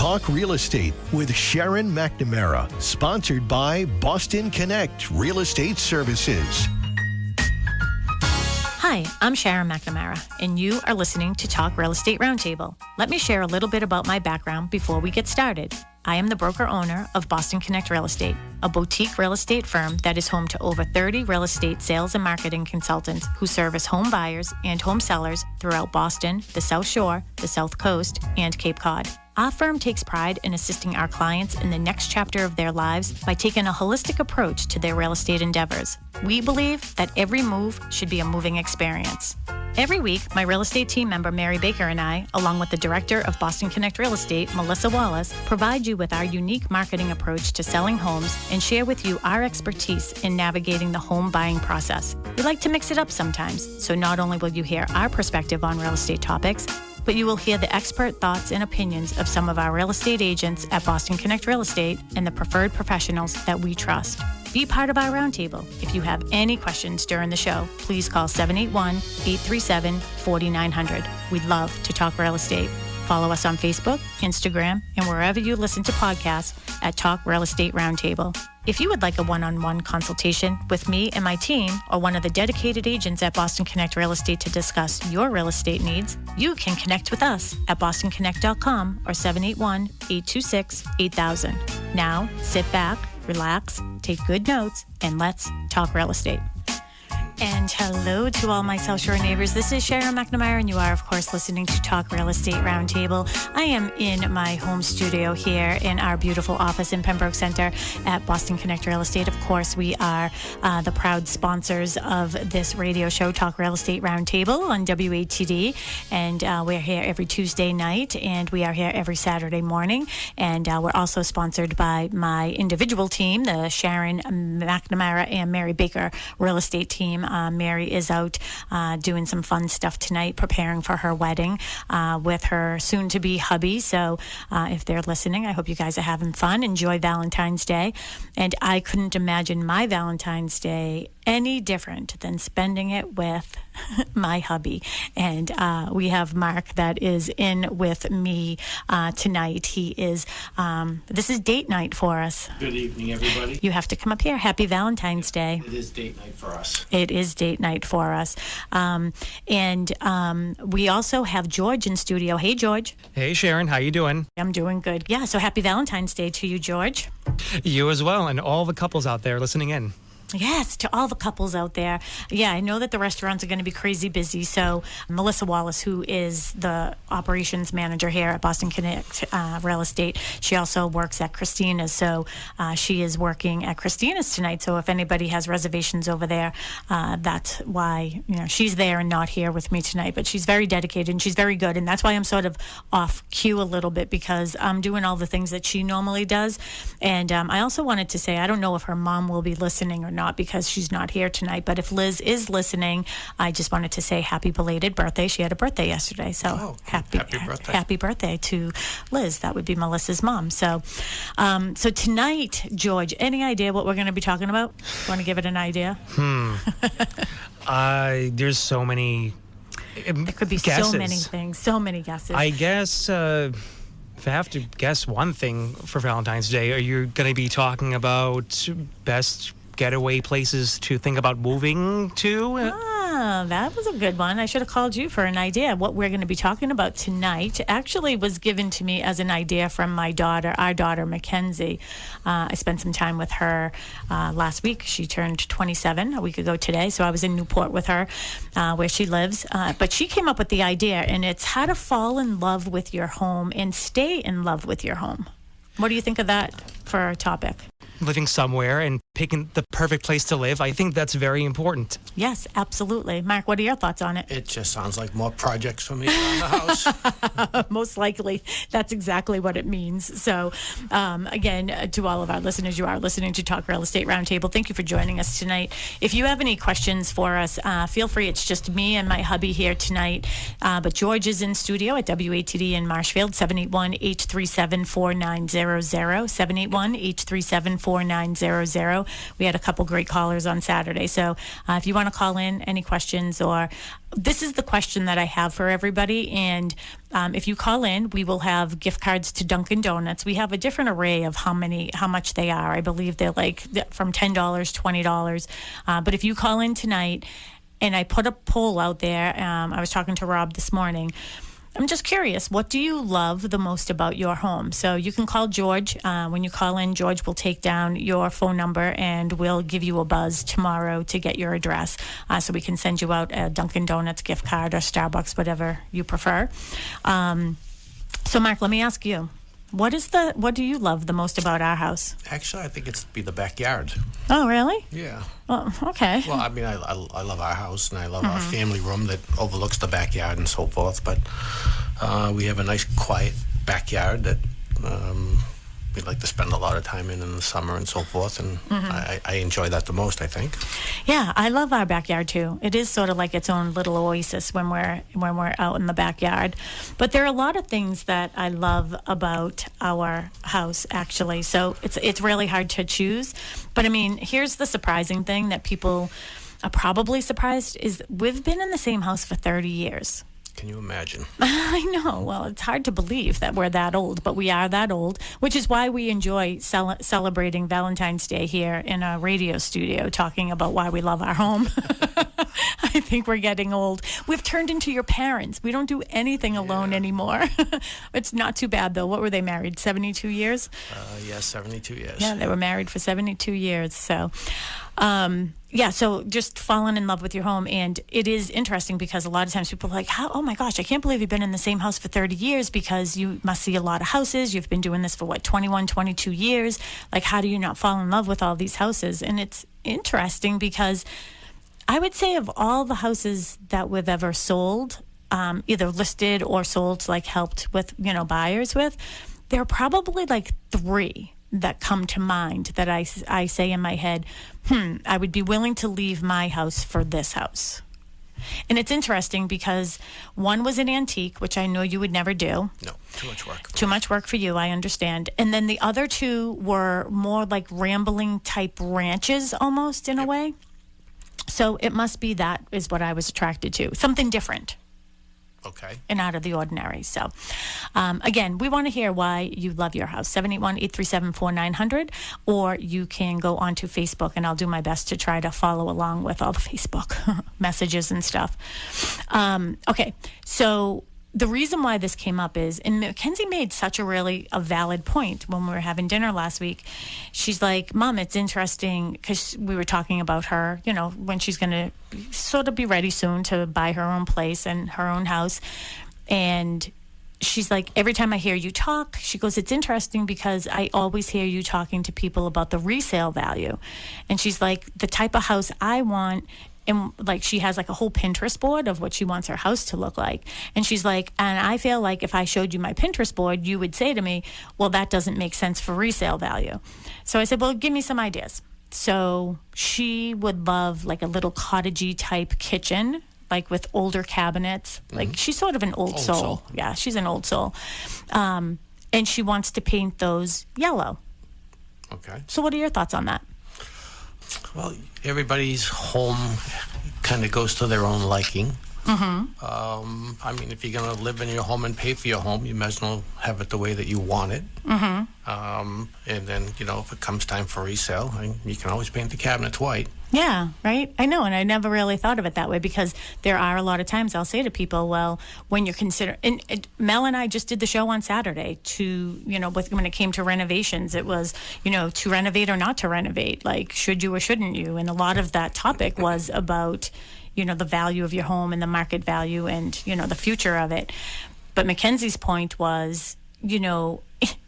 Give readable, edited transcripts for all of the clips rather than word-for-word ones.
Talk Real Estate with Sharon McNamara, sponsored by Boston Connect Real Estate Services. Hi, I'm Sharon McNamara, and you are listening to Talk Real Estate Roundtable. Let me share a little bit about my background before we get started. I am the broker-owner of Boston Connect Real Estate, a boutique real estate firm that is home to over 30 real estate sales and marketing consultants who service home buyers and home sellers throughout Boston, the South Shore, the South Coast, and Cape Cod. Our firm takes pride in assisting our clients in the next chapter of their lives by taking a holistic approach to their real estate endeavors. We believe that every move should be a moving experience. Every week, my real estate team member, Mary Baker, and I, along with the director of Boston Connect Real Estate, Melissa Wallace, provide you with our unique marketing approach to selling homes and share with you our expertise in navigating the home buying process. We like to mix it up sometimes, so not only will you hear our perspective on real estate topics, but you will hear the expert thoughts and opinions of some of our real estate agents at Boston Connect Real Estate and the preferred professionals that we trust. Be part of our roundtable. If you have any questions during the show, please call 781-837-4900. We'd love to talk real estate. Follow us on Facebook, Instagram, and wherever you listen to podcasts at Talk Real Estate Roundtable. If you would like a one-on-one consultation with me and my team or one of the dedicated agents at Boston Connect Real Estate to discuss your real estate needs, you can connect with us at bostonconnect.com or 781-826-8000. Now, sit back, relax, take good notes, and let's talk real estate. And hello to all my South Shore neighbors. This is Sharon McNamara, and you are, of course, listening to Talk Real Estate Roundtable. I am in my home studio here in our beautiful office in Pembroke Center at Boston Connect Real Estate. Of course, we are the proud sponsors of this radio show, Talk Real Estate Roundtable on WATD. And we're here every Tuesday night, and we are here every Saturday morning. And we're also sponsored by my individual team, the Sharon McNamara and Mary Baker Real Estate Team. Mary is out doing some fun stuff tonight, preparing for her wedding with her soon-to-be hubby. So if they're listening, I hope you guys are having fun. Enjoy Valentine's Day. And I couldn't imagine my Valentine's Day any different than spending it with my hubby. And we have Mark that is in with me tonight. He is, this is date night for us. Good evening, everybody. You have to come up here. Happy Valentine's Day. It is date night for us. It is date night for us. And we also have George in studio. Hey, George. Hey, Sharon. How you doing? I'm doing good. Yeah, so happy Valentine's Day to you, George. You as well, and all the couples out there listening in. Yes, to all the couples out there. Yeah, I know that the restaurants are going to be crazy busy. So Melissa Wallace, who is the operations manager here at Boston Connect Real Estate, she also works at Christina's. So she is working at Christina's tonight. So if anybody has reservations over there, that's why she's there and not here with me tonight. But she's very dedicated and she's very good. And that's why I'm sort of off cue a little bit, because I'm doing all the things that she normally does. And I also wanted to say, I don't know if her mom will be listening or not, because she's not here tonight. But if Liz is listening, I just wanted to say happy belated birthday. She had a birthday yesterday. So happy birthday to Liz. That would be Melissa's mom. So so tonight, George, any idea what we're going to be talking about? Want to give it an idea? There's so many There could be guesses. so many things, so many guesses. I guess if I have to guess one thing for Valentine's Day, are you going to be talking about best getaway places to think about moving to? That was a good one. I should have called you for an idea. What we're going to be talking about tonight actually was given to me as an idea from my daughter, our daughter, Mackenzie. I spent some time with her last week. She turned 27 a week ago today, so I was in Newport with her, where she lives. But she came up with the idea, and it's how to fall in love with your home and stay in love with your home. What do you think of that for our topic? Living somewhere and picking the perfect place to live. I think that's very important. Yes, absolutely. Mark, what are your thoughts on it? It just sounds like more projects for me around the house. Most likely, that's exactly what it means. So, again, to all of our listeners, you are listening to Talk Real Estate Roundtable. Thank you for joining us tonight. If you have any questions for us, feel free. It's just me and my hubby here tonight. But George is in studio at WATD in Marshfield, 781-837-4900, 781-837-4900. We had a couple great callers on Saturday. So if you want to call in any questions, or this is the question that I have for everybody. And if you call in, we will have gift cards to Dunkin' Donuts. We have a different array of how much they are. I believe they're like from $10, $20. But if you call in tonight, and I put a poll out there, I was talking to Rob this morning. I'm just curious, what do you love the most about your home? So you can call George. When you call in, George will take down your phone number and we'll give you a buzz tomorrow to get your address, so we can send you out a Dunkin' Donuts gift card or Starbucks, whatever you prefer. So Mark, let me ask you, what do you love the most about our house? Actually, I think it's be the backyard. Oh, really? Yeah. Oh, okay. Well, I mean, I love our house, and I love our family room that overlooks the backyard and so forth. But we have a nice, quiet backyard that we like to spend a lot of time in the summer and so forth. And I enjoy that the most, I think. Yeah, I love our backyard too. It is sort of like its own little oasis when we're out in the backyard. But there are a lot of things that I love about our house, actually. So it's really hard to choose. But I mean, here's the surprising thing that people are probably surprised is we've been in the same house for 30 years. Can you imagine? I know. Well, it's hard to believe that we're that old, but we are that old, which is why we enjoy celebrating Valentine's Day here in a radio studio, talking about why we love our home. I think we're getting old. We've turned into your parents. We don't do anything alone anymore. It's not too bad, though. What were they married? 72 years? Yeah, 72 years. Yeah, they were married for 72 years. So, so just falling in love with your home. And it is interesting because a lot of times people are like, oh my gosh, I can't believe you've been in the same house for 30 years because you must see a lot of houses. You've been doing this for 21, 22 years. Like, how do you not fall in love with all these houses? And it's interesting because I would say of all the houses that we've ever sold, either listed or sold, like helped with, buyers with, there are probably like 3 that come to mind that I say in my head, I would be willing to leave my house for this house. And it's interesting because one was an antique, which I know you would never do. No, too much work. Too much work for you, I understand. And then the other 2 were more like rambling type ranches almost in a way. So it must be that is what I was attracted to. Something different. Okay. And out of the ordinary. So, again, we want to hear why you love your house. 781-837-4900. Or you can go onto Facebook, and I'll do my best to try to follow along with all the Facebook messages and stuff. Okay, so the reason why this came up is, and Mackenzie made such a valid point when we were having dinner last week. She's like, Mom, it's interesting because we were talking about her, when she's going to sort of be ready soon to buy her own place and her own house. And she's like, every time I hear you talk, she goes, it's interesting because I always hear you talking to people about the resale value. And she's like, the type of house I want. And like she has like a whole Pinterest board of what she wants her house to look like. And she's like, and I feel like if I showed you my Pinterest board, you would say to me, well, that doesn't make sense for resale value. So I said, well, give me some ideas. So she would love like a little cottagey type kitchen, like with older cabinets. Like she's sort of an old soul. Yeah, she's an old soul. And she wants to paint those yellow. Okay. So what are your thoughts on that? Well, everybody's home kind of goes to their own liking. I mean, if you're going to live in your home and pay for your home, you might as well have it the way that you want it. And then, if it comes time for resale, you can always paint the cabinets white. Yeah, right? I know, and I never really thought of it that way because there are a lot of times I'll say to people, well, when you're considering, and Mel and I just did the show on Saturday when it came to renovations, it was, to renovate or not to renovate, like should you or shouldn't you? And a lot of that topic was about, the value of your home and the market value and, the future of it. But Mackenzie's point was,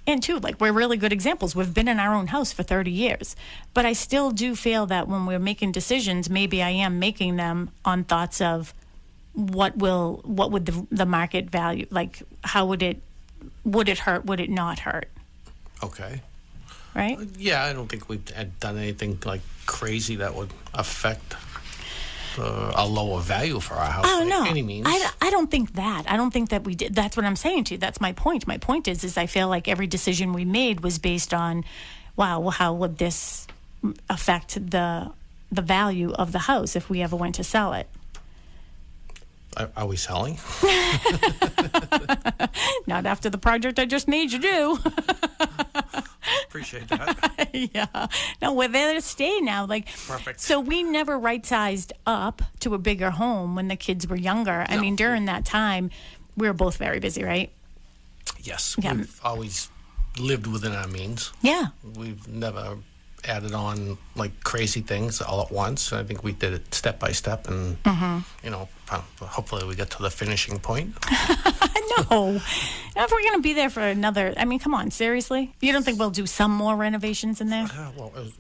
and too, like we're really good examples. We've been in our own house for 30 years, but I still do feel that when we're making decisions, maybe I am making them on thoughts of what would the market value, like how would it hurt? Would it not hurt? Okay. Right? Yeah, I don't think we've done anything like crazy that would affect a lower value for our house by any means. I don't think that. I don't think that we did. That's what I'm saying to you. That's my point. My point is I feel like every decision we made was based on, wow, well, how would this affect the value of the house if we ever went to sell it. Are we selling? Not after the project I just made you do. Appreciate that. Yeah. No, we're there to stay now. Like, Perfect. So we never right-sized up to a bigger home when the kids were younger. I No. mean, during that time, we were both very busy, right? Yes, Yeah. we've always lived within our means. Yeah. We've never added on like crazy things all at once. I think we did it step by step, and hopefully we get to the finishing point. No. If we're going to be there for another, I mean, come on, seriously? You don't think we'll do some more renovations in there?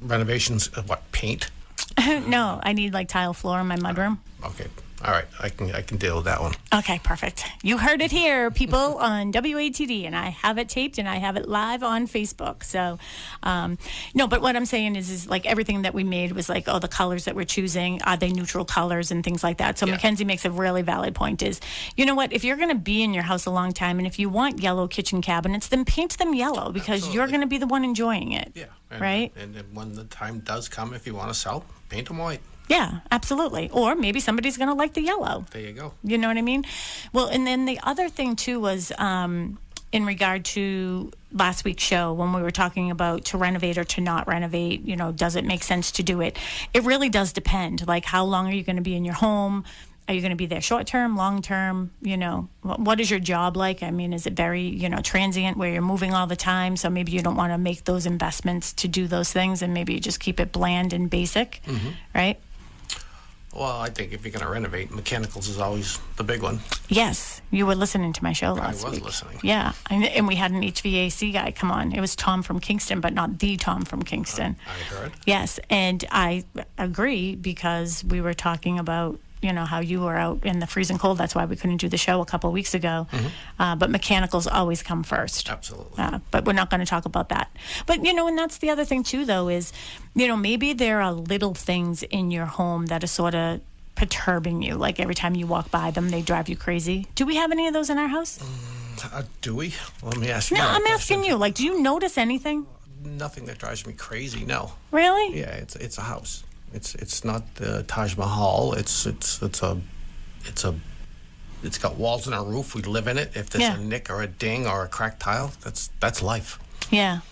Renovations, what, paint? No, I need like tile floor in my mudroom. Okay, all right, I can deal with that one. Okay, perfect. You heard it here, people, on WATD, and I have it taped and I have it live on Facebook. So, no, but what I'm saying is like everything that we made was like, the colors that we're choosing, are they neutral colors and things like that. So Yeah. Mackenzie makes a really valid point is, you know what, if you're going to be in your house a long time and if you want yellow kitchen cabinets, then paint them yellow because you're Absolutely. going to be the one enjoying it. Yeah, Right? And then when the time does come, if you want to sell, paint them white. Yeah, absolutely. Or maybe somebody's going to like the yellow. There you go. You know what I mean? Well, and then the other thing too was in regard to last week's show when we were talking about to renovate or to not renovate, does it make sense to do it? It really does depend. Like, how long are you going to be in your home? Are you going to be there short term, long term? What is your job like? I mean, is it very, transient where you're moving all the time? So maybe you don't want to make those investments to do those things, and maybe you just keep it bland and basic, right? Well, I think if you're going to renovate, mechanicals is always the big one. Yes, you were listening to my show last week. I was listening. Yeah, and we had an HVAC guy come on. It was Tom from Kingston, but not the Tom from Kingston. I heard. Yes, and I agree because we were talking about, how you were out in the freezing cold. That's why we couldn't do the show a couple of weeks ago. But mechanicals always come first. Absolutely. But we're not going to talk about that. But, and that's the other thing too, though, is, maybe there are little things in your home that are sort of perturbing you. Like every time you walk by them, they drive you crazy. Do we have any of those in our house? Do we? Let me ask you. No, that I'm question. asking you. Like, do you notice anything? Nothing that drives me crazy. No. Really? Yeah, it's a house. It's not the Taj Mahal. It's got walls and a roof. We live in it. If there's Yeah. a nick or a ding or a cracked tile, that's life. Yeah.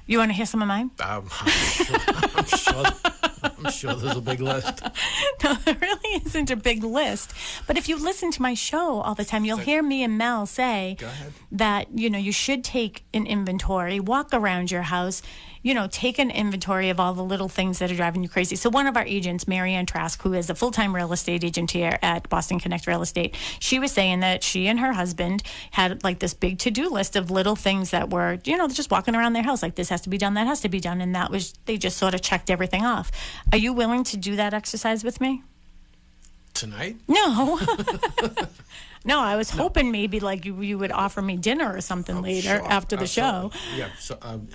You want to hear some of mine? I'm sure there's a big list. No, there really isn't a big list. But if you listen to my show all the time, you'll hear me and Mel say Go ahead. that, you should take an inventory, walk around your house, take an inventory of all the little things that are driving you crazy. So one of our agents, Marianne Trask, who is a full-time real estate agent here at Boston Connect Real Estate, she was saying that she and her husband had like this big to-do list of little things that were, just walking around their house, like this has to be done, that has to be done. And that was, they just sort of checked everything off. Are you willing to do that exercise with me? Tonight? No. No, I was hoping maybe like you would offer me dinner or something later Sure, after the show. absolutely.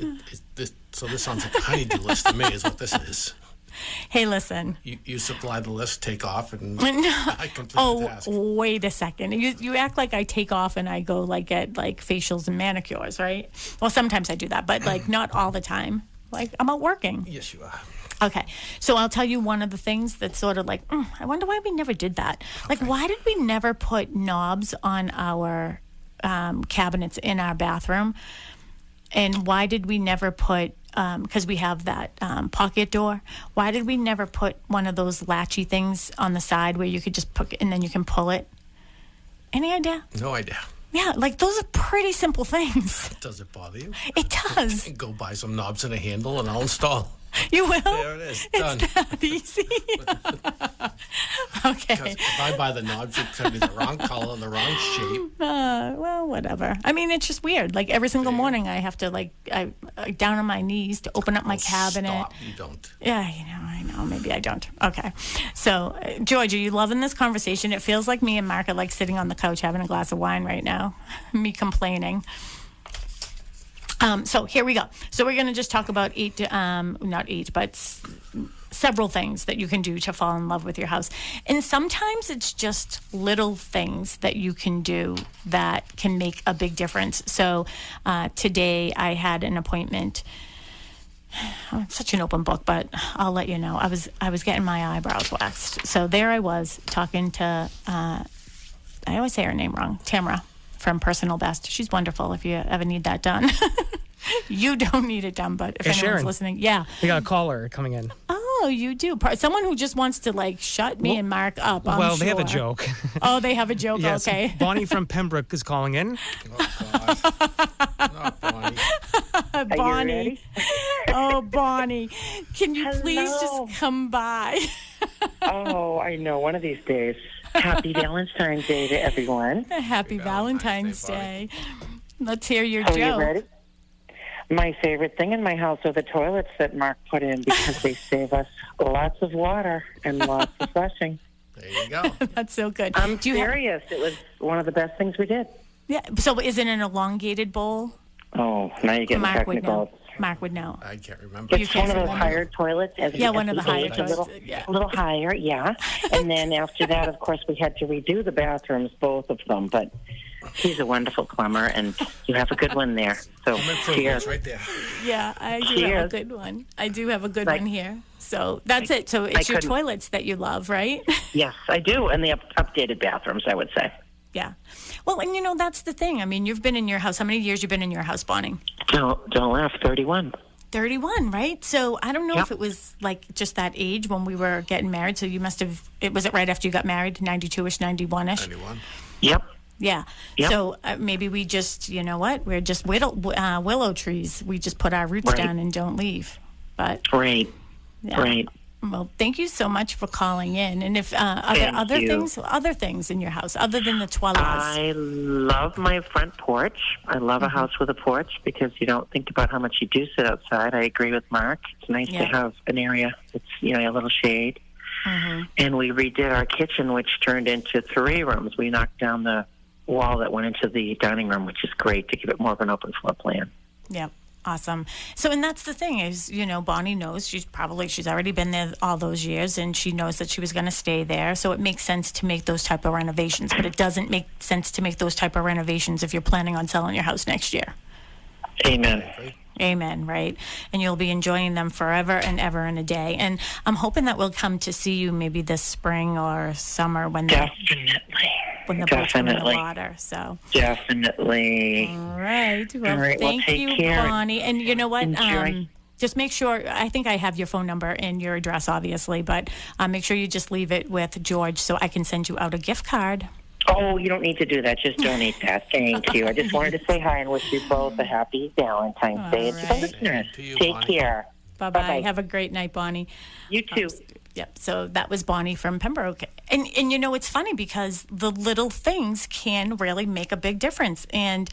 Yeah. So this sounds like a honey-do list to me. Is what this is. Hey, listen. You supply the list, take off, and No. I complete the task. Wait a second. You act like I take off and I go like get like facials and manicures, right? Well, sometimes I do that, but like not all the time. Like I'm out working. Yes, you are. Okay, so I'll tell you one of the things that's sort of like, I wonder why we never did that. Like, why did we never put knobs on our cabinets in our bathroom? And why did we never put, because we have that pocket door, why did we never put one of those latchy things on the side where you could just put, and then you can pull it? Any idea? No idea. Yeah, like those are pretty simple things. Does it bother you? It does. Go buy some knobs and a handle, and I'll install. You will? There it is. Done. It's that easy. Okay. Because if I buy the knobs, it's going to be the wrong color, the wrong shape. Well, whatever. I mean, it's just weird. Like every single morning, I have to like I down on my knees to open up my cabinet. Stop. You don't. Yeah, I know. Maybe I don't. Okay. So, George, are you loving this conversation? It feels like me and Mark are like sitting on the couch having a glass of wine right now. Me complaining. So here we go. So we're going to just talk about several things that you can do to fall in love with your house. And sometimes it's just little things that you can do that can make a big difference. So today I had an appointment I'm such an open book, but I'll let you know. I was getting my eyebrows waxed. So there I was talking to, I always say her name wrong, Tamara from Personal Best. She's wonderful if you ever need that done. You don't need it done, but if anyone's Sharon. listening, yeah. We got a caller coming in. Oh, you do. Someone who just wants to like shut me and Mark up. I'm They have a sure. joke. Oh, they have a joke. Yes. Okay. Bonnie from Pembroke is calling in. Oh, God. Not Bonnie. Bonnie. Oh, Bonnie. Can you please Hello. just come by? Oh, I know. One of these days. Happy Valentine's Day to everyone. Happy Valentine's Day. Let's hear your Are you joke. ready? My favorite thing in my house are the toilets that Mark put in because they save us lots of water and lots of flushing. There you go. That's so good. I'm Do you have- serious. It was one of the best things we did. yeah. So is it an elongated bowl? Oh, now you're getting Mark would technical. know. Mark would know. I can't remember. You It's can't one of those remember. higher toilets. Yeah, one of the higher a little, toilets, yeah. a little higher, yeah. And then after that, of course, we had to redo the bathrooms, both of them. But he's a wonderful plumber, and you have a good one there. So Home cheers. improvements right there. Yeah, I do have a Cheers. good one. I do have a good Like- one here. So that's it. So it's your couldn't- toilets that you love, right? Yes, I do. And the updated bathrooms, I would say. Yeah. Well, and you know, that's the thing. I mean, you've been in your house. How many years you been in your house, Bonnie? Don't laugh, 31. 31, right? So I don't know Yep. if it was like just that age when we were getting married. So you must have, was it right after you got married? 92-ish, 91-ish? 91. Yep. Yeah. Yep. So maybe we just, you know what? We're just willow trees. We just put our roots Right. down and don't leave. But Right. yeah. Right. Well, thank you so much for calling in. And if are there Thank you. other things in your house other than the toilets? I love my front porch. I love a Mm-hmm. house with a porch because you don't think about how much you do sit outside. I agree with Mark. It's nice Yeah. to have an area that's, a little shade. Mm-hmm. And we redid our kitchen, which turned into 3 rooms. We knocked down the wall that went into the dining room, which is great to give it more of an open floor plan. Yeah. Awesome. So, and that's the thing is, Bonnie knows she's already been there all those years and she knows that she was going to stay there. So it makes sense to make those type of renovations, but it doesn't make sense to make those type of renovations if you're planning on selling your house next year. Amen. Amen, right? And you'll be enjoying them forever and ever and a day. And I'm hoping that we'll come to see you maybe this spring or summer when the boats come in the Definitely. water. So, Definitely. all right. Well, All right, well, thank take you, care. Bonnie. And you know what? Enjoy. Just make sure, I think I have your phone number and your address, obviously, but make sure you just leave it with George so I can send you out a gift card. Oh, you don't need to do that. Just donate that. Thank you. I just wanted to say hi and wish you both a happy Valentine's Day. And to the right. listeners, To you, take Bonnie. care. Bye-bye. Bye-bye. Have a great night, Bonnie. You too. Yep. So that was Bonnie from Pembroke. And it's funny because the little things can really make a big difference. And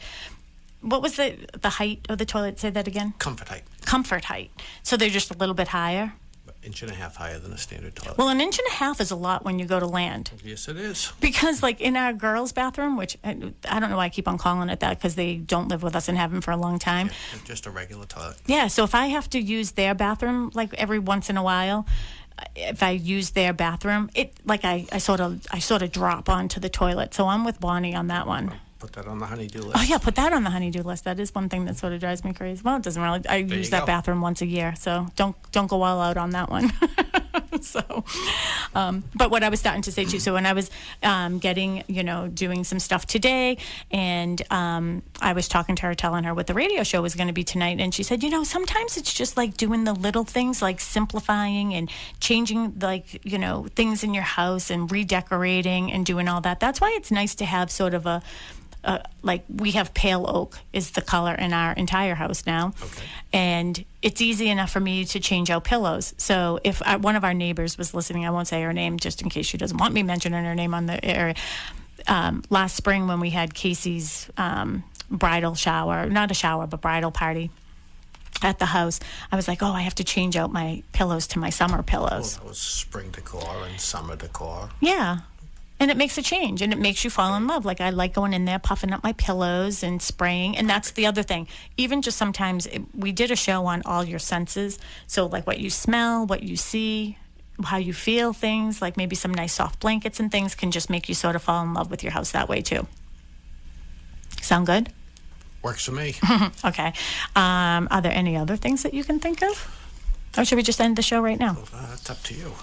what was the height of the toilet? Say that again. Comfort height. Comfort height. So they're just a little bit higher. Inch and a half higher than a standard toilet. Well, an inch and a half is a lot when you go to land. Yes, it is. Because, like, in our girls' bathroom, which I don't know why I keep on calling it that because they don't live with us and haven't for a long time. It's just a regular toilet. Yeah, so if I have to use their bathroom, like, every once in a while, if I use their bathroom, it, like, I sort of drop onto the toilet. So I'm with Bonnie on that one. Put that on the honey-do list. Oh, yeah, put that on the honey-do list. That is one thing that sort of drives me crazy. Well, it doesn't really. I use you that go. bathroom once a year, so don't go all out on that one. So, but what I was starting to say too, so when I was getting, doing some stuff today, and I was talking to her, telling her what the radio show was going to be tonight, and she said, sometimes it's just like doing the little things, like simplifying and changing, like, things in your house and redecorating and doing all that. That's why it's nice to have sort of like we have pale oak is the color in our entire house now. Okay. And it's easy enough for me to change out pillows. So if one of our neighbors was listening, I won't say her name just in case she doesn't want me mentioning her name on the air. Last spring when we had Casey's bridal shower, not a shower, but bridal party at the house, I was like, I have to change out my pillows to my summer Well, pillows. that was spring decor and summer decor. Yeah. And it makes a change, and it makes you fall in love. Like, I like going in there, puffing up my pillows and spraying. And that's the other thing. Even just sometimes, we did a show on all your senses. So, like, what you smell, what you see, how you feel things, like maybe some nice soft blankets and things can just make you sort of fall in love with your house that way, too. Sound good? Works for me. Okay. Are there any other things that you can think of? Or should we just end the show right now? That's up to you.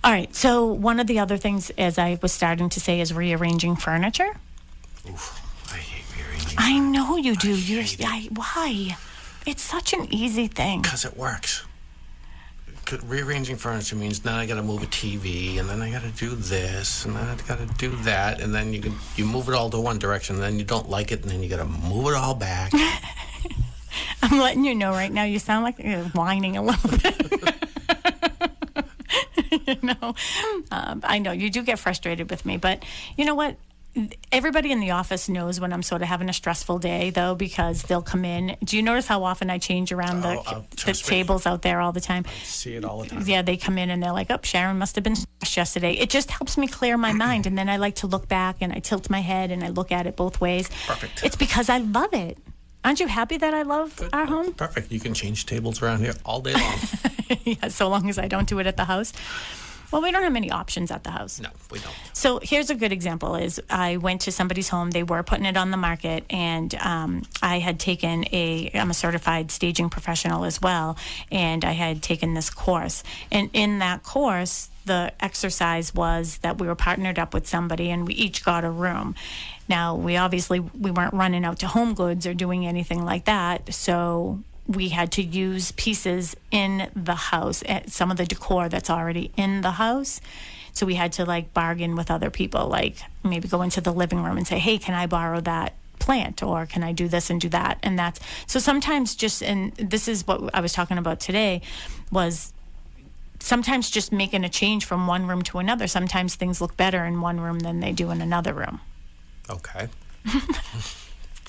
All right. So one of the other things, as I was starting to say, is rearranging furniture. Oof, I hate rearranging. I know you do. Why? It's such an easy thing. Because it works. Rearranging furniture means now I got to move a TV, and then I got to do this, and then I got to do that, and then you move it all to one direction, and then you don't like it, and then you got to move it all back. I'm letting you know right now. You sound like you're whining a little bit. I know you do get frustrated with me, but you know what? Everybody in the office knows when I'm sort of having a stressful day, though, because they'll come in. Do you notice how often I change around the tables out there all the time? I see it all the time. Yeah, they come in and they're like, "Oh, Sharon must have been stressed yesterday." It just helps me clear my mind, and then I like to look back and I tilt my head and I look at it both ways. Perfect. It's because I love it. Aren't you happy that I love our home? Perfect. You can change tables around here all day long. Yeah, so long as I don't do it at the house. Well, we don't have many options at the house. No, we don't. So here's a good example is I went to somebody's home. They were putting it on the market, and I had taken I'm a certified staging professional as well, and I had taken this course. And in that course, the exercise was that we were partnered up with somebody, and we each got a room. Now, we weren't running out to Home Goods or doing anything like that, so we had to use pieces in the house, some of the decor that's already in the house. So we had to like bargain with other people, like maybe go into the living room and say, hey, can I borrow that plant, or can I do this and do that? And that's, so sometimes and this is what I was talking about today, was sometimes just making a change from one room to another. Sometimes things look better in one room than they do in another room. Okay.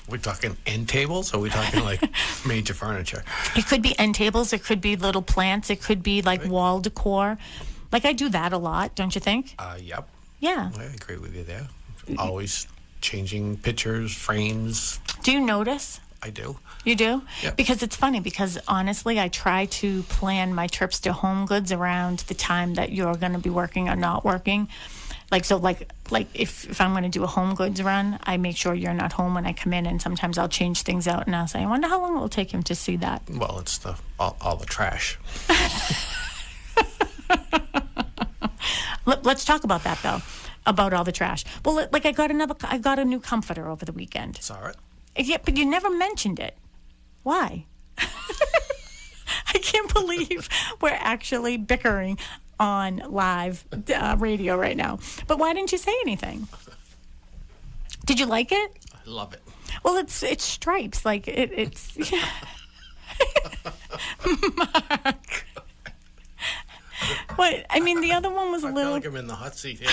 We talking end tables, or are we talking like major furniture? It could be end tables. It could be little plants. It could be like wall decor. Like I do that a lot, don't you think? Yep. Yeah. I agree with you there. Always changing pictures, frames. Do you notice? I do. You do? Yep. Because it's funny, because honestly, I try to plan my trips to Home Goods around the time that you're going to be working or not working. Like if I'm going to do a Home Goods run, I make sure you're not home when I come in, and sometimes I'll change things out, and I'll say, I wonder how long it will take him to see that. Well, it's all the trash. Let's talk about that, though, about all the trash. Well, like I got a new comforter over the weekend. Saw it. Yeah, but you never mentioned it. Why? I can't believe we're actually bickering on live radio right now. But why didn't you say anything? Did you like it? I love it. Well, it's stripes. Like it's. Mark. What? I mean, the other one was a I little. feel like I'm in the hot seat here.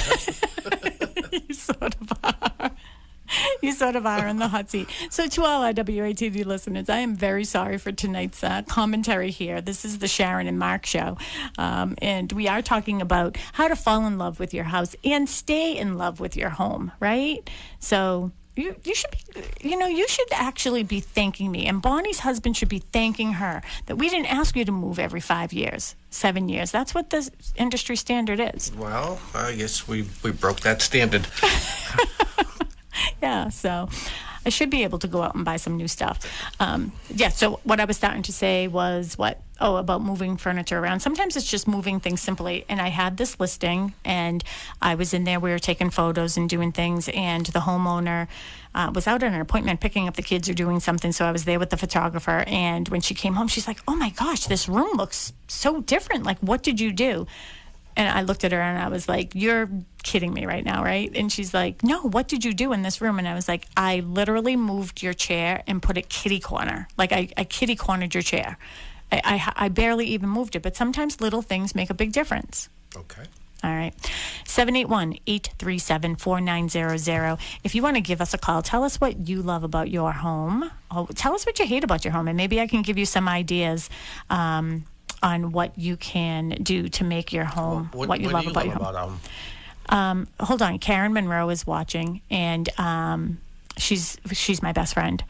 You sort of are. You sort of are in the hot seat. So to all our WATD listeners, I am very sorry for tonight's commentary here. This is the Sharon and Mark show. And we are talking about how to fall in love with your house and stay in love with your home, right? So you should be, you should actually be thanking me. And Bonnie's husband should be thanking her that we didn't ask you to move every 5 years, 7 years. That's what the industry standard is. Well, I guess we broke that standard. Yeah, so I should be able to go out and buy some new stuff. So what I was starting to say was about moving furniture around. Sometimes it's just moving things simply. And I had this listing, and I was in there. We were taking photos and doing things, and the homeowner was out at an appointment picking up the kids or doing something. So I was there with the photographer, and when she came home, she's like, oh my gosh, this room looks so different. Like, what did you do? And I looked at her and I was like, you're kidding me right now, right? And she's like, no, what did you do in this room? And I was like, I literally moved your chair and put it kitty corner. Like I kitty cornered your chair. I barely even moved it, but sometimes little things make a big difference. Okay. All right. 781-837-4900. If you want to give us a call, tell us what you love about your home. Tell us what you hate about your home, and maybe I can give you some ideas on what you can do to make your home what you love about your home. Hold on, Karen Monroe is watching, and she's my best friend.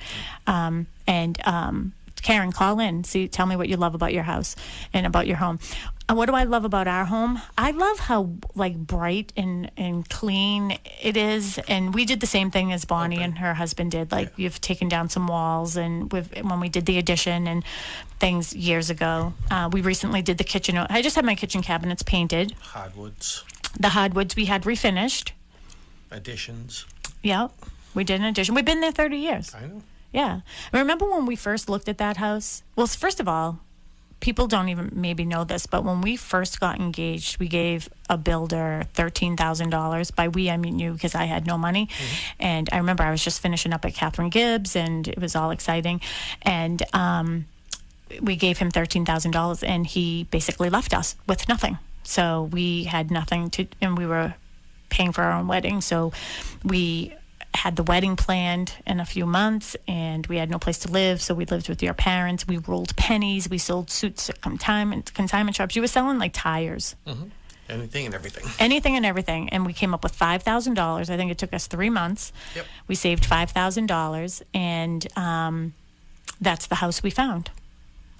Karen, call in. Tell me what you love about your house and about your home. What do I love about our home? I love how like bright and clean it is. And we did the same thing as Bonnie and her husband did. Like you've taken down some walls, and when we did the addition and things years ago, we recently did the kitchen. I just had my kitchen cabinets painted. Hardwoods, The hardwoods we had refinished. additions. Yep, we did an addition. We've been there 30 years. I know. Yeah. Remember when we first looked at that house? Well, first of all, people don't even maybe know this, but when we first got engaged, we gave a builder $13,000. By we, I mean you, because I had no money. And I remember I was just finishing up at Catherine Gibbs, and it was all exciting. And we gave him $13,000, and he basically left us with nothing. So we had nothing to, and we were paying for our own wedding. So we had the wedding planned in a few months, and we had no place to live, so we lived with your parents. We rolled pennies. We sold suits at consignment shops. You were selling like tires. Anything and everything. Anything and everything. And we came up with $5,000. I think it took us 3 months. Yep. We saved $5,000, and that's the house we found.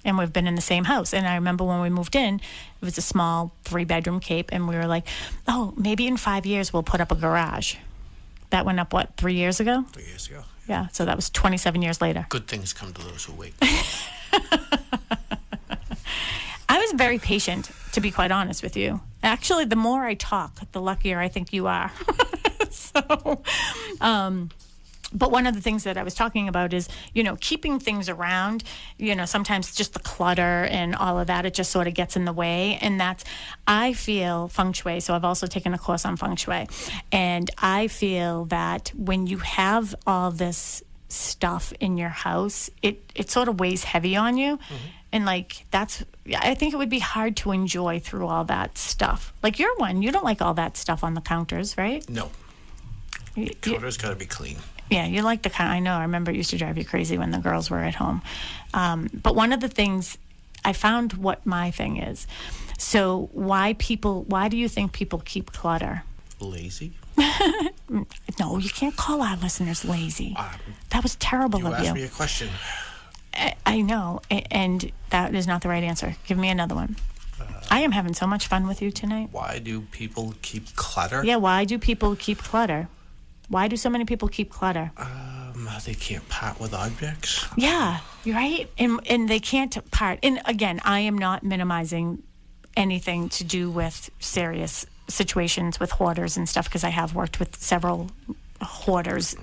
And we've been in the same house. And I remember when we moved in, it was a small 3-bedroom cape, and we were like, oh, maybe in 5 years we'll put up a garage. That went up, 3 years ago? 3 years ago. Yeah, so that was 27 years later. Good things come to those who wait. I was very patient, to be quite honest with you. Actually, the more I talk, the luckier I think you are. But one of the things that I was talking about is, keeping things around, sometimes just the clutter and all of that, it just sort of gets in the way. And I feel feng shui. So I've also taken a course on feng shui. And I feel that when you have all this stuff in your house, it sort of weighs heavy on you. And I think it would be hard to enjoy through all that stuff. Like you're one, you don't like all that stuff on the counters, right? No. Counter's got to be clean. Yeah, you like the kind. I know. I remember it used to drive you crazy when the girls were at home. But one of the things I found, what my thing is. So why do you think people keep clutter? Lazy. No, you can't call our listeners lazy. That was terrible of you. You asked me a question. I know, and that is not the right answer. Give me another one. I am having so much fun with you tonight. Why do people keep clutter? Yeah, why do people keep clutter? Why do so many people keep clutter? They can't part with objects. Yeah, you're right. And they can't part. And again, I am not minimizing anything to do with serious situations with hoarders and stuff, because I have worked with several hoarders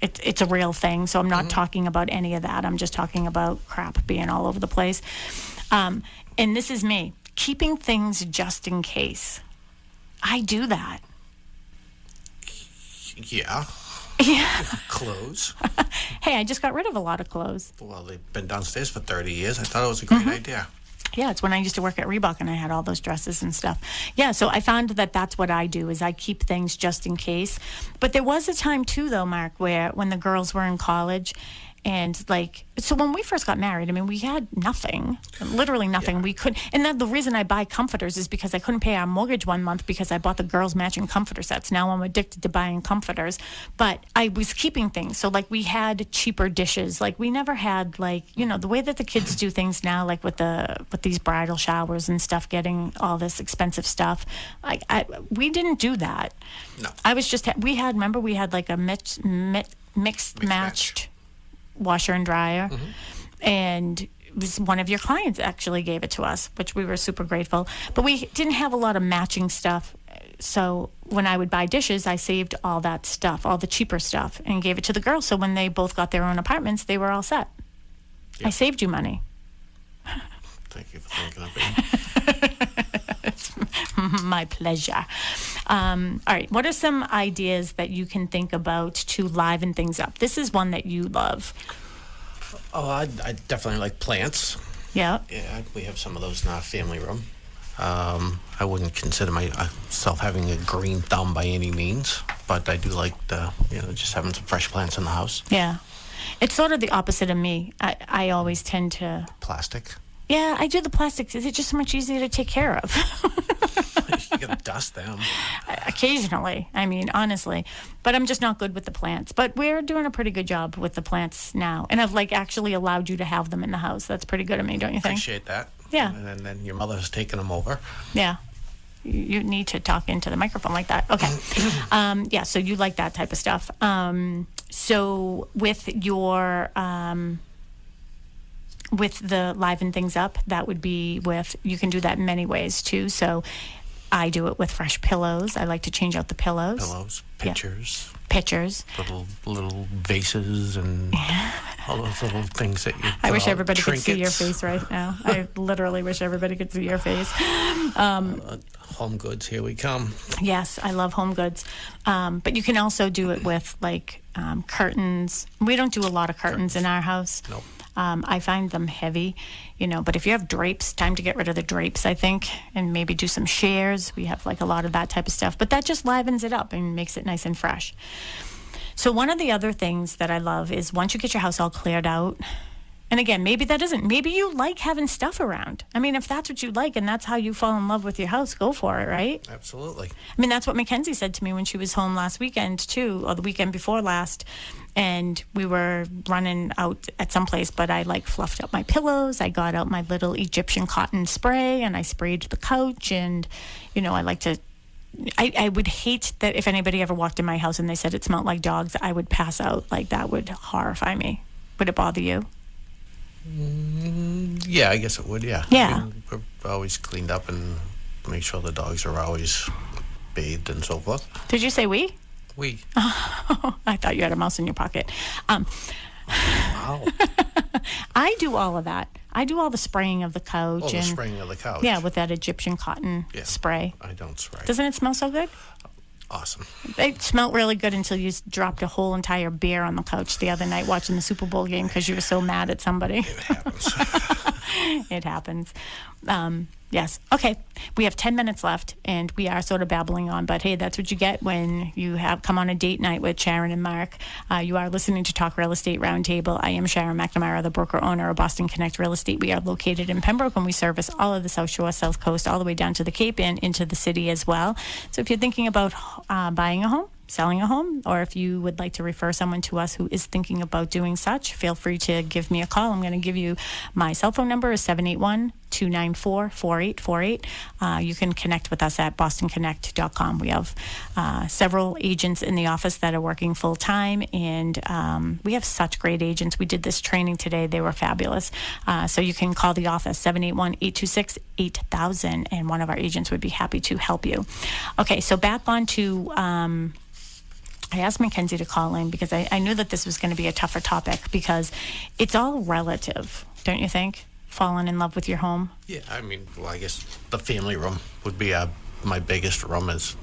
it's a real thing. So I'm not talking about any of that. I'm just talking about crap being all over the place. And this is me, keeping things just in case. I do that. Yeah. Yeah. Clothes. Hey, I just got rid of a lot of clothes. Well, they've been downstairs for 30 years. I thought it was a great idea. Yeah, it's when I used to work at Reebok and I had all those dresses and stuff. Yeah, so I found that that's what I do, is I keep things just in case. But there was a time too, though, Mark, when the girls were in college, and so when we first got married, I mean, we had nothing, literally nothing. Yeah. We couldn't, and then the reason I buy comforters is because I couldn't pay our mortgage one month because I bought the girls matching comforter sets. Now I'm addicted to buying comforters, but I was keeping things. So we had cheaper dishes. We never had the way that the kids do things now, with these bridal showers and stuff, getting all this expensive stuff. We didn't do that. No. I was just, we had a mixed matched washer and dryer, and it was one of your clients actually gave it to us, which we were super grateful. But we didn't have a lot of matching stuff, so when I would buy dishes, I saved all that stuff, all the cheaper stuff, and gave it to the girls. So when they both got their own apartments, they were all set. Yep. I saved you money. Thank you for thinking of me. It's my pleasure. All right, what are some ideas that you can think about to liven things up? This is one that you love. Oh, I definitely like plants. Yeah. Yeah, we have some of those in our family room. I wouldn't consider myself having a green thumb by any means, but I do like just having some fresh plants in the house. Yeah. It's sort of the opposite of me. I always tend to... Plastic. Yeah, I do the plastics. It's just so much easier to take care of. You gotta dust them. Occasionally, I mean, honestly. But I'm just not good with the plants. But we're doing a pretty good job with the plants now. And I've, like, actually allowed you to have them in the house. That's pretty good of me, don't you think? Appreciate that. Yeah. And then your mother's taking them over. Yeah. You need to talk into the microphone like that. Okay. Yeah, so you like that type of stuff. So with your... with the liven things up, that would be with, you can do that in many ways too. So I do it with fresh pillows. I like to change out the pillows. Pillows, pictures, Pictures. little vases, and all those little things that you. I wish put out, everybody could see your trinkets. face right now. I literally wish everybody could see your face. Home goods, here we come. Yes, I love home goods. But you can also do it with like curtains. We don't do a lot of curtains in our house. Nope. I find them heavy, but if you have drapes, time to get rid of the drapes, I think, and maybe do some shares. We have like a lot of that type of stuff, but that just livens it up and makes it nice and fresh. So one of the other things that I love is once you get your house all cleared out, and again, maybe you like having stuff around. I mean, if that's what you like and that's how you fall in love with your house, go for it, right? Absolutely. I mean, that's what Mackenzie said to me when she was home last weekend, too, or the weekend before last. And we were running out at some place, but I like fluffed up my pillows. I got out my little Egyptian cotton spray and I sprayed the couch. And, I like to, I would hate that if anybody ever walked in my house and they said it smelled like dogs, I would pass out. Like, that would horrify me. Would it bother you? Yeah, I guess it would, yeah. Yeah. I mean, we're always cleaned up and make sure the dogs are always bathed and so forth. Did you say we? We. I thought you had a mouse in your pocket. Wow. I do all of that. I do all the spraying of the couch. Oh, the and spraying of the couch. yeah, with that Egyptian cotton Yeah. spray. I don't spray. Doesn't it smell so good? Awesome. It smelled really good until you dropped a whole entire beer on the couch the other night watching the Super Bowl game because you were so mad at somebody. It happens. It happens. Yes. Okay. We have 10 minutes left, and we are sort of babbling on. But hey, that's what you get when you have come on a date night with Sharon and Mark. You are listening to Talk Real Estate Roundtable. I am Sharon McNamara, the broker owner of Boston Connect Real Estate. We are located in Pembroke, and we service all of the South Shore, South Coast, all the way down to the Cape and into the city as well. So if you're thinking about buying a home, selling a home, or if you would like to refer someone to us who is thinking about doing such, feel free to give me a call. I'm going to give you my cell phone number is 781-294-4848. You can connect with us at bostonconnect.com. We have several agents in the office that are working full time, and we have such great agents. We did this training today. They were fabulous. So you can call the office 781-826-8000, and one of our agents would be happy to help you. Okay, so back on to I asked Mackenzie to call in because I knew that this was going to be a tougher topic because it's all relative, don't you think? Falling in love with your home? Yeah, I mean, well, I guess the family room would be my biggest room. It's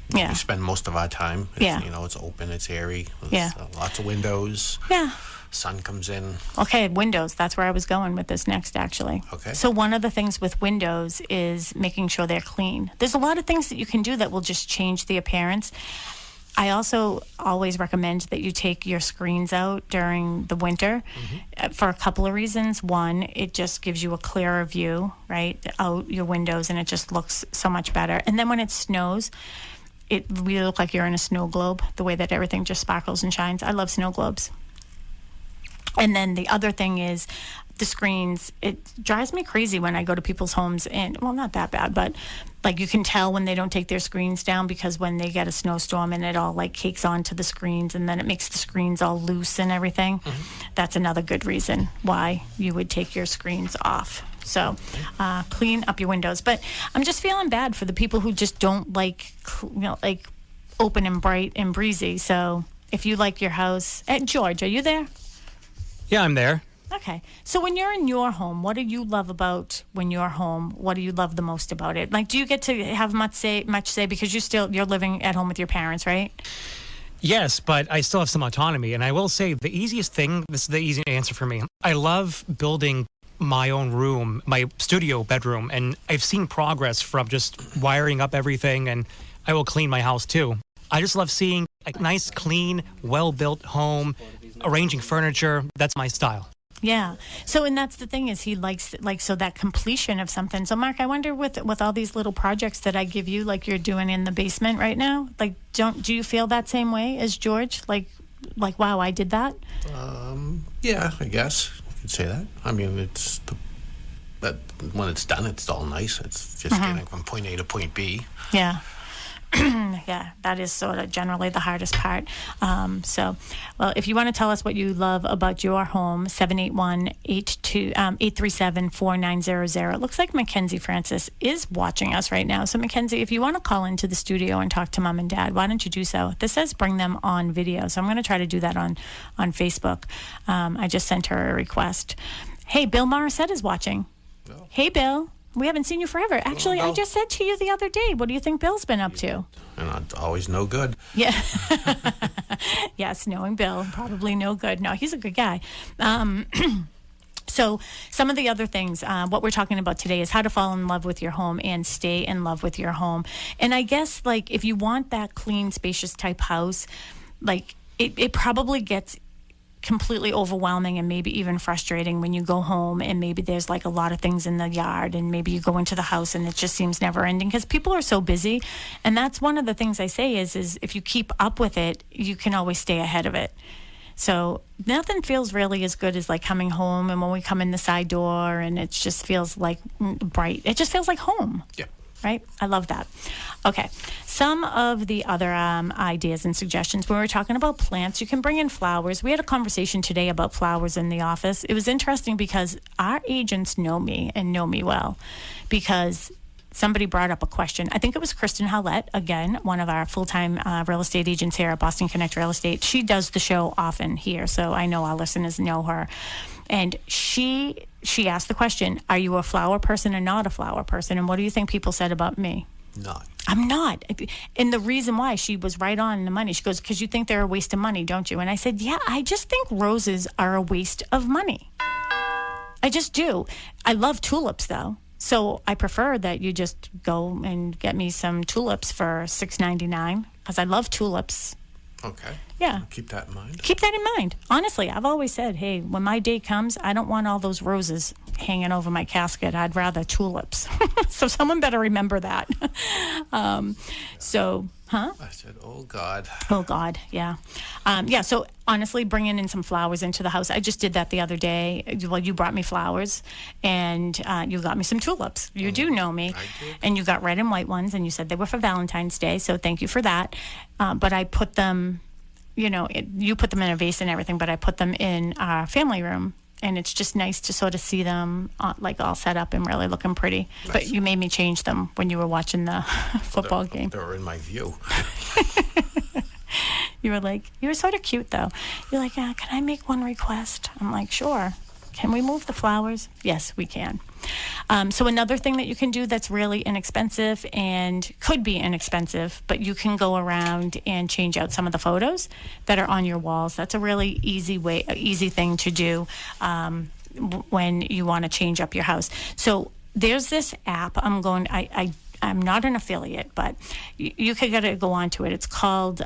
Yeah. we spend most of our time. It's, Yeah. It's open, it's airy. There's, Yeah. Lots of windows. Yeah. Sun comes in. Okay, windows. That's where I was going with this next, actually. Okay. So one of the things with windows is making sure they're clean. There's a lot of things that you can do that will just change the appearance. I also always recommend that you take your screens out during the winter for a couple of reasons. One, it just gives you a clearer view, right, out your windows, and it just looks so much better. And then when it snows, it really looks like you're in a snow globe, the way that everything just sparkles and shines. I love snow globes. And then the other thing is the screens. It drives me crazy when I go to people's homes and, well, not that bad, but like you can tell when they don't take their screens down because when they get a snowstorm and it all like cakes onto the screens and then it makes the screens all loose and everything. That's another good reason why you would take your screens off. So clean up your windows. But I'm just feeling bad for the people who just don't like, like open and bright and breezy. So if you like your house, George, are you there? Yeah, I'm there. Okay. So when you're in your home, what do you love about when you're home? What do you love the most about it? Like, do you get to have much say because you're living at home with your parents, right? Yes, but I still have some autonomy. And I will say the easiest thing, this is the easy answer for me. I love building my own room, my studio bedroom, and I've seen progress from just wiring up everything, and I will clean my house too. I just love seeing a nice, clean, well-built home, arranging furniture. That's my style. Yeah. So, and that's the thing is he likes so that completion of something. So, Mark, I wonder with all these little projects that I give you, like you're doing in the basement right now, like do you feel that same way as George? Like wow, I did that. Yeah, I guess you could say that. I mean, but when it's done, it's all nice. It's just getting from point A to point B. Yeah. Yeah, that is sort of generally the hardest part. So, well, if you want to tell us what you love about your home, 781-837-4900. It looks like Mackenzie Francis is watching us right now. So, Mackenzie, if you want to call into the studio and talk to Mom and Dad, why don't you do so? This says bring them on video. So I'm going to try to do that on Facebook. I just sent her a request. Hey, Bill Morissette is watching. No. Hey, Bill. We haven't seen you forever. Actually, I just said to you the other day, what do you think Bill's been up to? And always no good. Yeah. Yes, knowing Bill, probably no good. No, he's a good guy. So some of the other things, what we're talking about today is how to fall in love with your home and stay in love with your home. And I guess, like, if you want that clean, spacious type house, like, it probably gets completely overwhelming and maybe even frustrating when you go home and maybe there's like a lot of things in the yard and maybe you go into the house and it just seems never ending because people are so busy. And that's one of the things I say is if you keep up with it, you can always stay ahead of it. So nothing feels really as good as like coming home and when we come in the side door and it just feels like bright. It just feels like home. Yeah. Right? I love that. Okay. Some of the other ideas and suggestions, when we were talking about plants, you can bring in flowers. We had a conversation today about flowers in the office. It was interesting because our agents know me and know me well because somebody brought up a question. I think it was Kristen Howlett, again, one of our full-time real estate agents here at Boston Connect Real Estate. She does the show often here, so I know our listeners know her. And she asked the question, are you a flower person or not a flower person? And what do you think people said about me? Not. I'm not. And the reason why, she was right on the money. She goes, because you think they're a waste of money, don't you? And I said, yeah, I just think roses are a waste of money. I just do. I love tulips, though. So I prefer that you just go and get me some tulips for $6.99 because I love tulips. Okay. Yeah. Keep that in mind. Keep that in mind. Honestly, I've always said, hey, when my day comes, I don't want all those roses hanging over my casket. I'd rather tulips. So someone better remember that. I said, oh, God. Oh, God, yeah. So honestly, bringing in some flowers into the house. I just did that the other day. Well, you brought me flowers, and you got me some tulips. You do know me. I did. And you got red and white ones, and you said they were for Valentine's Day, so thank you for that. But I put them, you put them in a vase and everything, but I put them in our family room. And it's just nice to sort of see them like all set up and really looking pretty. Nice. But you made me change them when you were watching the football game. They were in my view. You were sort of cute though. You're like, can I make one request? I'm like, sure. Can we move the flowers? Yes, we can. So another thing that you can do that's really inexpensive and could be inexpensive, but you can go around and change out some of the photos that are on your walls. That's a really easy thing to do when you want to change up your house. So there's this app. I'm not an affiliate, but you could go onto it. It's called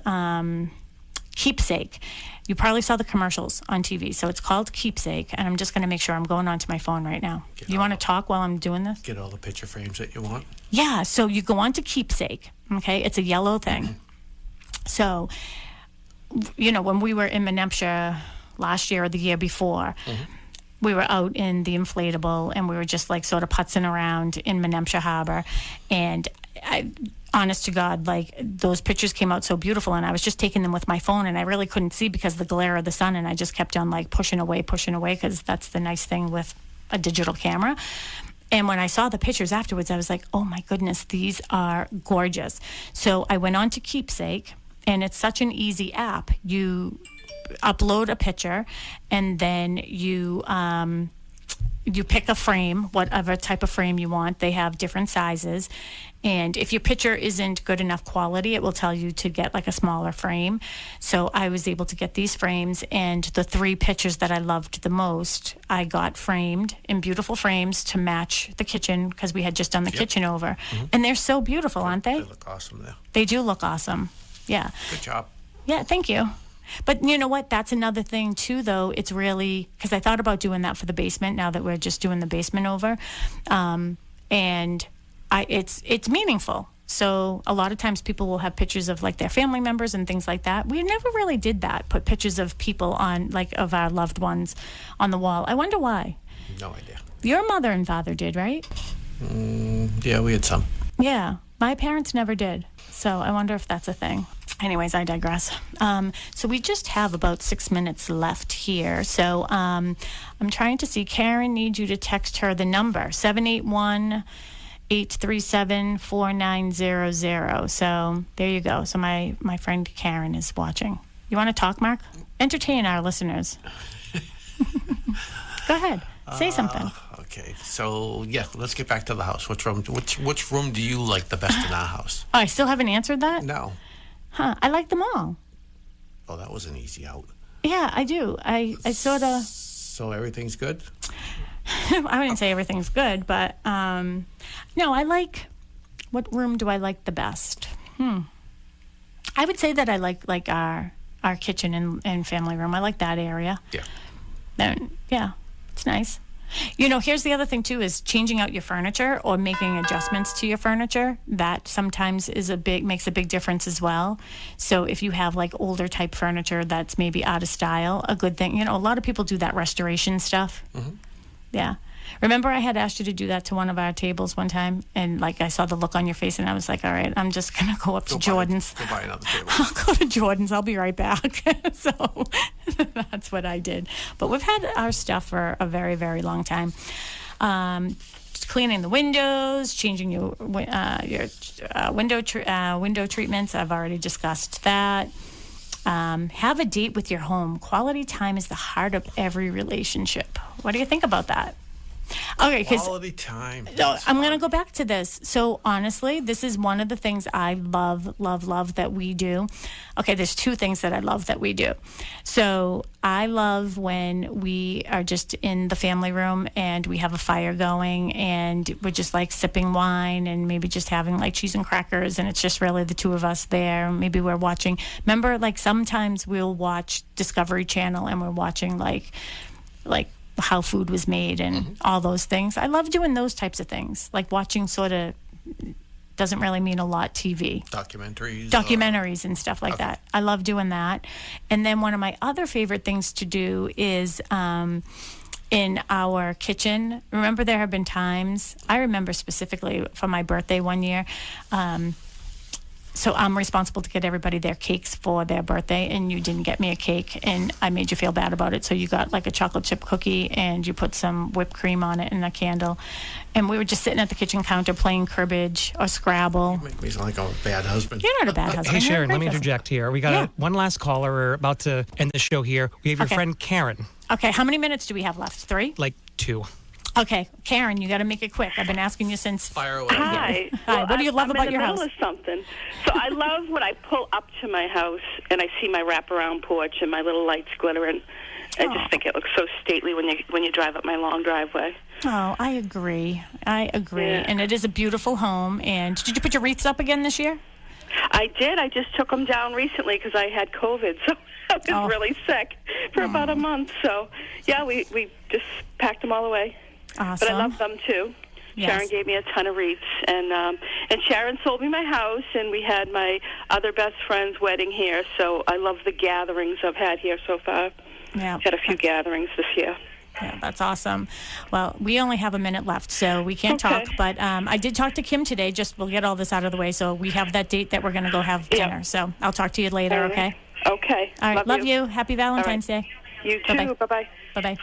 Keepsake. You probably saw the commercials on TV. So it's called Keepsake, and I'm just going to make sure I'm going onto my phone right now. You want to talk while I'm doing this? Get all the picture frames that you want. Yeah, so you go on to Keepsake, okay? It's a yellow thing. So, when we were in McNamara last year or the year before, we were out in the inflatable, and we were just like sort of putzing around in McNamara Harbor, and honest to God, like those pictures came out so beautiful, and I was just taking them with my phone, and I really couldn't see because of the glare of the sun, and I just kept on like pushing away because that's the nice thing with a digital camera. And when I saw the pictures afterwards, I was like, oh my goodness, these are gorgeous. So I went on to Keepsake, and it's such an easy app. You upload a picture, and then you pick a frame, whatever type of frame you want. They have different sizes. And if your picture isn't good enough quality, it will tell you to get like a smaller frame. So I was able to get these frames, and the 3 pictures that I loved the most, I got framed in beautiful frames to match the kitchen because we had just done the kitchen over. And they're so beautiful, aren't they? They look awesome there. They do look awesome. Yeah. Good job. Yeah, thank you. But you know what? That's another thing too, though. It's really, because I thought about doing that for the basement now that we're just doing the basement over. And it's meaningful. So a lot of times people will have pictures of like their family members and things like that. We never really did that, put pictures of people on, like of our loved ones on the wall. I wonder why. No idea. Your mother and father did, right? Yeah, we had some. Yeah, my parents never did. So I wonder if that's a thing. Anyways, I digress. So we just have about 6 minutes left here. So I'm trying to see. Karen needs you to text her the number, 781-837-4900. So there you go. So my friend Karen is watching. You want to talk, Mark? Entertain our listeners. Go ahead. Say something. Okay, so yeah, let's get back to the house. Which room do you like the best in our house? Oh, I still haven't answered that? No. Huh. I like them all. Oh, that was an easy out. Yeah, I do. I sort of... So everything's good? I wouldn't say everything's good, but no, I like... What room do I like the best? I would say that I like our kitchen and family room. I like that area. Yeah. Yeah, it's nice. You know, here's the other thing too, is changing out your furniture or making adjustments to your furniture. That sometimes makes a big difference as well. So if you have like older type furniture that's maybe out of style, a good thing, you know, a lot of people do that restoration stuff. Mm-hmm. Yeah. Remember I had asked you to do that to one of our tables one time, and like I saw the look on your face and I was like, all right, I'm just going to go up to Jordan's. Go buy another table. I'll go to Jordan's. I'll be right back. So that's what I did. But we've had our stuff for a very, very long time. Cleaning the windows, changing your window treatments. I've already discussed that. Have a date with your home. Quality time is the heart of every relationship. What do you think about that? Okay, quality time. I'm going to go back to this. So honestly, this is one of the things I love that we do. Okay, there's two things that I love that we do. So I love when we are just in the family room and we have a fire going and we're just like sipping wine and maybe just having like cheese and crackers, and it's just really the two of us there. Maybe we're watching. Remember, like sometimes we'll watch Discovery Channel and we're watching like how food was made and all those things. I love doing those types of things, like watching sort of, doesn't really mean a lot, TV. Documentaries and stuff like that. I love doing that. And then one of my other favorite things to do is in our kitchen. Remember, there have been times, I remember specifically for my birthday one year, so I'm responsible to get everybody their cakes for their birthday, and you didn't get me a cake, and I made you feel bad about it. So you got like a chocolate chip cookie, and you put some whipped cream on it and a candle. And we were just sitting at the kitchen counter playing cribbage or Scrabble. You make me sound like a bad husband. You're not a bad husband. Hey, Sharon, let me interject here. We got one last caller. We're about to end the show here. We have your friend Karen. Okay, how many minutes do we have left? 3? Like 2. Okay, Karen, you got to make it quick. I've been asking you since. Fire away. Hi. Hi. What do you love about your house? I'm in the middle of something. So I love when I pull up to my house and I see my wraparound porch and my little lights glittering. I just think it looks so stately when you drive up my long driveway. Oh, I agree. Yeah. And it is a beautiful home. And did you put your wreaths up again this year? I did. I just took them down recently because I had COVID, so I was really sick for about a month. So, yeah, we just packed them all away. Awesome. But I love them, too. Yes. Sharon gave me a ton of wreaths, and Sharon sold me my house, and we had my other best friend's wedding here, so I love the gatherings I've had here so far. Yeah. Had a few gatherings this year. Yeah, that's awesome. Well, we only have a minute left, so we can't talk, but I did talk to Kim today. We'll get all this out of the way, so we have that date that we're going to go have dinner. So I'll talk to you later, okay? Okay. All right, love you. Happy Valentine's Day. You too. Bye-bye. Bye-bye.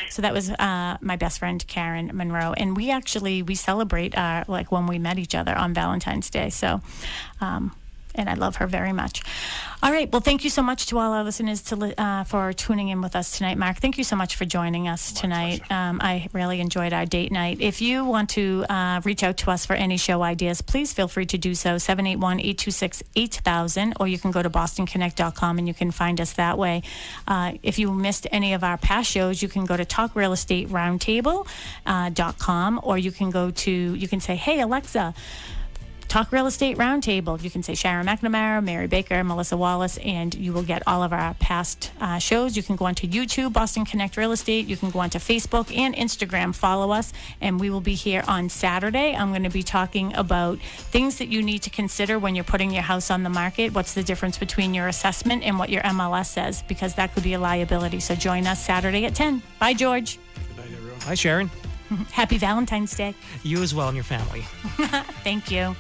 So that was my best friend, Karen Monroe. And we celebrate like when we met each other on Valentine's Day. So, and I love her very much. All right. Well, thank you so much to all our listeners for tuning in with us tonight. Mark, thank you so much for joining us tonight. I really enjoyed our date night. If you want to reach out to us for any show ideas, please feel free to do so, 781-826-8000, or you can go to bostonconnect.com and you can find us that way. If you missed any of our past shows, you can go to talkrealestateroundtable.com, or you can say, hey, Alexa, Talk Real Estate Roundtable. You can say Sharon McNamara, Mary Baker, Melissa Wallace, and you will get all of our past shows. You can go onto YouTube, Boston Connect Real Estate. You can go onto Facebook and Instagram. Follow us, and we will be here on Saturday. I'm going to be talking about things that you need to consider when you're putting your house on the market. What's the difference between your assessment and what your MLS says, because that could be a liability. So join us Saturday at 10. Bye, George. Good night, everyone. Hi, Sharon. Happy Valentine's Day. You as well and your family. Thank you.